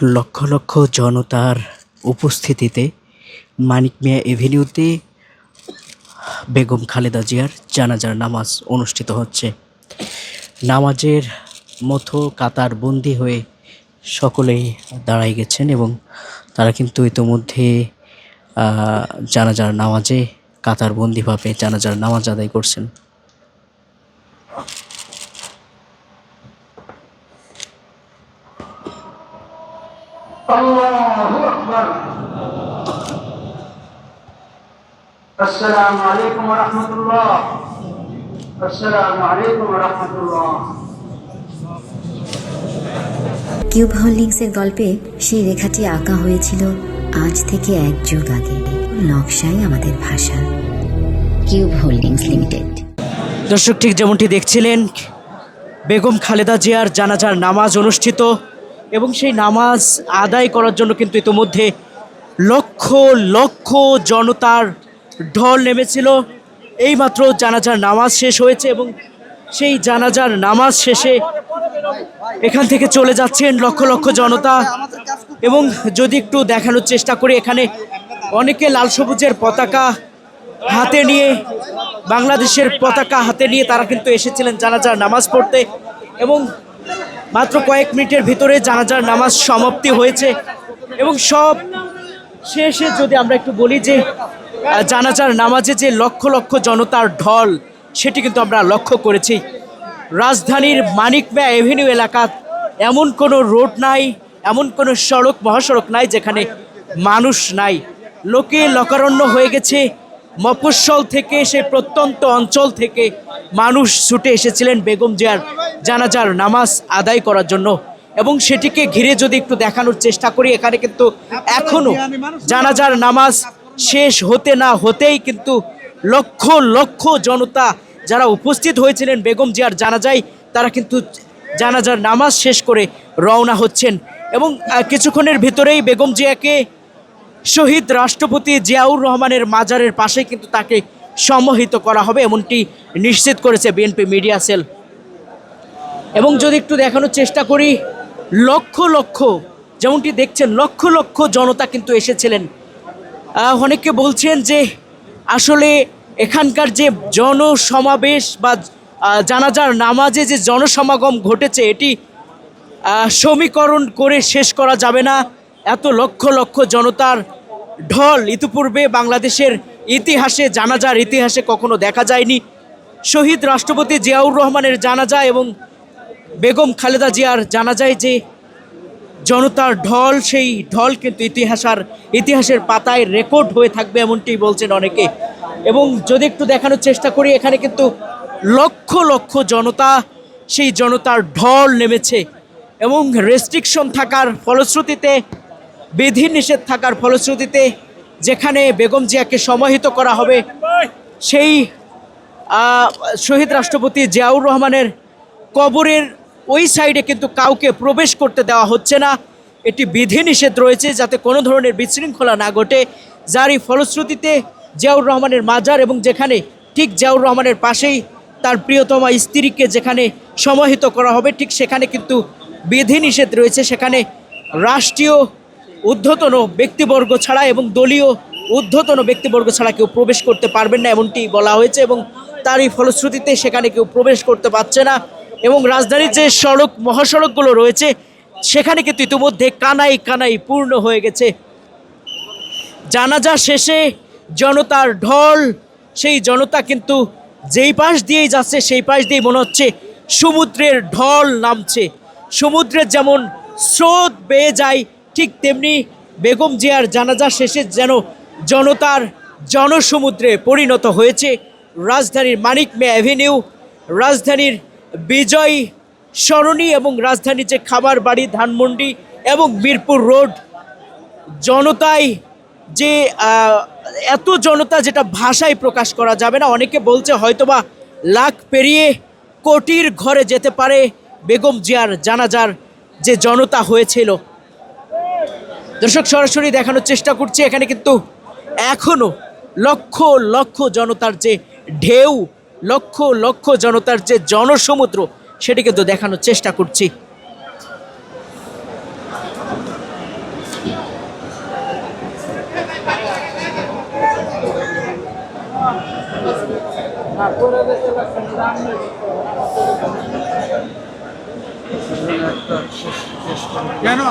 লক্ষ লক্ষ জনতার উপস্থিতিতে মানিক মিয়া এভিনিউতে বেগম খালেদা জিয়ার জানাজার নামাজ অনুষ্ঠিত হচ্ছে। নামাজের মতো কাতার বন্দী হয়ে সকলেই দাঁড়াই গেছেন এবং তারা কিন্তু ইতোমধ্যে জানাজার নামাজে কাতার বন্দীভাবে জানাজার নামাজ আদায় করছেন। আল্লাহু আকবার। আসসালামু আলাইকুম ওয়া রাহমাতুল্লাহ। আসসালামু আলাইকুম ওয়া রাহমাতুল্লাহ। কিউব হোল্ডিংসের গল্পে সেই রেখাটি আঁকা হয়েছিল আজ থেকে 1 যুগ আগে। নকশাই আমাদের ভাষা। Cube holdings limited. দর্শক, ঠিক যেমনটি দেখছিলেন, বেগম খালেদা জিয়ার জানাজার নামাজ অনুষ্ঠিত এবং সেই নামাজ আদায় করার জন্য কিন্তু ইতোমধ্যে লক্ষ লক্ষ জনতার ঢল নেমেছিল। এইমাত্র জানাজার নামাজ শেষ হয়েছে এবং সেই জানাজার নামাজ শেষে এখান থেকে চলে যাচ্ছেন লক্ষ লক্ষ জনতা। এবং যদি একটু দেখানোর চেষ্টা করি, এখানে অনেকে লাল সবুজের পতাকা হাতে নিয়ে, বাংলাদেশের পতাকা হাতে নিয়ে তারা কিন্তু এসেছিলেন জানাজার নামাজ পড়তে এবং মাত্র কয়েক মিনিটের ভিতরে জানাজার নামাজ সমাপ্তি হয়েছে। এবং সব শেষে যদি আমরা একটু বলি যে জানাজার নামাজে যে লক্ষ লক্ষ জনতার ঢল, সেটি কিন্তু আমরা লক্ষ্য করেছি। রাজধানীর মানিক মিয়া এভিনিউ এলাকা এমন কোনো রোড নাই, এমন কোনো সড়ক মহাসড়ক নাই যেখানে মানুষ নাই। লোকে লোকারণ্য হয়ে গেছে। মফস্বল থেকে, সেই প্রত্যন্ত অঞ্চল থেকে মানুষ ছুটে এসেছিলেন বেগম জিয়ার জানাজার নামাজ আদায় করার জন্য। এবং সেটিকে ঘিরে যদি একটু দেখানোর চেষ্টা করি, এখানে কিন্তু এখনও জানাজার নামাজ শেষ হতে না হতেই কিন্তু লক্ষ লক্ষ জনতা যারা উপস্থিত হয়েছিলেন বেগম জিয়ার জানাজায়, তারা কিন্তু জানাজার নামাজ শেষ করে রওনা হচ্ছেন। এবং কিছুক্ষণের ভিতরেই বেগম জিয়াকে শহীদ রাষ্ট্রপতি জিয়াউর রহমানের মাজারের পাশে কিন্তু তাকে সমাহিত করা হবে, এমনটি নিশ্চিত করেছে বিএনপি মিডিয়া সেল। এবং যদি একটু দেখানোর চেষ্টা করি, লক্ষ লক্ষ, যেমনটি দেখছেন, লক্ষ লক্ষ জনতা কিন্তু এসেছিলেন। অনেকে বলছেন যে আসলে এখানকার যে জনসমাবেশ বা জানাজার নামাজে যে জনসমাগম ঘটেছে, এটি সমীকরণ করে শেষ করা যাবে না। এত লক্ষ লক্ষ জনতার ঢল ইতিপূর্বে বাংলাদেশের ইতিহাসে, জানাজার ইতিহাসে কখনো দেখা যায়নি। শহীদ রাষ্ট্রপতি জিয়াউর রহমানের জানাজা এবং বেগম খালেদা জিয়ার জানাজায় যে জনতার ঢল, সেই ঢল কিন্তু ইতিহাসের পাতায় রেকর্ড হয়ে থাকবে, এমনটি বলছেন অনেকে। এবং যদি একটু দেখানোর চেষ্টা করি, এখানে কিন্তু লক্ষ লক্ষ জনতা, সেই জনতার ঢল নেমেছে। এবং রেস্ট্রিকশন থাকার ফলশ্রুতিতে, বিধিনিষেধ থাকার ফলশ্রুতিতে, যেখানে বেগম জিয়াকে সমাহিত করা হবে, সেই শহীদ রাষ্ট্রপতি জিয়াউর রহমানের কবরের ওই সাইডে কিন্তু কাউকে প্রবেশ করতে দেওয়া হচ্ছে না। এটি বিধিনিষেধ রয়েছে যাতে কোনো ধরনের বিশৃঙ্খলা না ঘটে, যারই ফলশ্রুতিতে জিয়াউর রহমানের মাজার এবং যেখানে ঠিক জিয়াউর রহমানের পাশেই তার প্রিয়তমা স্ত্রীকে যেখানে সমাহিত করা হবে, ঠিক সেখানে কিন্তু বিধিনিষেধ রয়েছে। সেখানে রাষ্ট্রীয় ঊর্ধ্বতন ব্যক্তিবর্গ ছাড়া এবং দলীয় ঊর্ধ্বতন ব্যক্তিবর্গ ছাড়া কেউ প্রবেশ করতে পারবেন না, এমনটি বলা হয়েছে। এবং তারই ফলশ্রুতিতে সেখানে কেউ প্রবেশ করতে পারছে না। এবং রাজধানীর যে সড়ক মহাসড়কগুলো রয়েছে, সেখানে কিন্তু ইতিমধ্যে কানাই কানাই পূর্ণ হয়ে গেছে। জানাজা শেষে জনতার ঢল, সেই জনতা কিন্তু যেই পাশ দিয়েই যাচ্ছে, সেই পাশ দিয়েই মনে হচ্ছে সমুদ্রের ঢল নামছে। সমুদ্রের যেমন স্রোত বেয়ে যায়, ঠিক তেমনি বেগম জিয়ার জানাজা শেষে যেন জনতার জনসমুদ্রে পরিণত হয়েছে রাজধানীর মানিক মিয়া অ্যাভিনিউ, রাজধানীর বিজয় সরণি এবং রাজধানীর যে খাবার বাড়ি, ধানমন্ডি এবং মিরপুর রোড। জনতায় যে এত জনতা, যেটা ভাষায় প্রকাশ করা যাবে না। অনেকে বলছে হয়তোবা লাখ পেরিয়ে কোটির ঘরে যেতে পারে বেগম জিয়ার জানাজার যে জনতা হয়েছিল। দর্শক, সরাসরি দেখানোর চেষ্টা করছি, এখানে কিন্তু এখনও লক্ষ লক্ষ জনতার যে ঢেউ, লক্ষ লক্ষ জনতার যে জনসমুদ্র, সেটি কিন্তু দেখানোর চেষ্টা করছি। কেন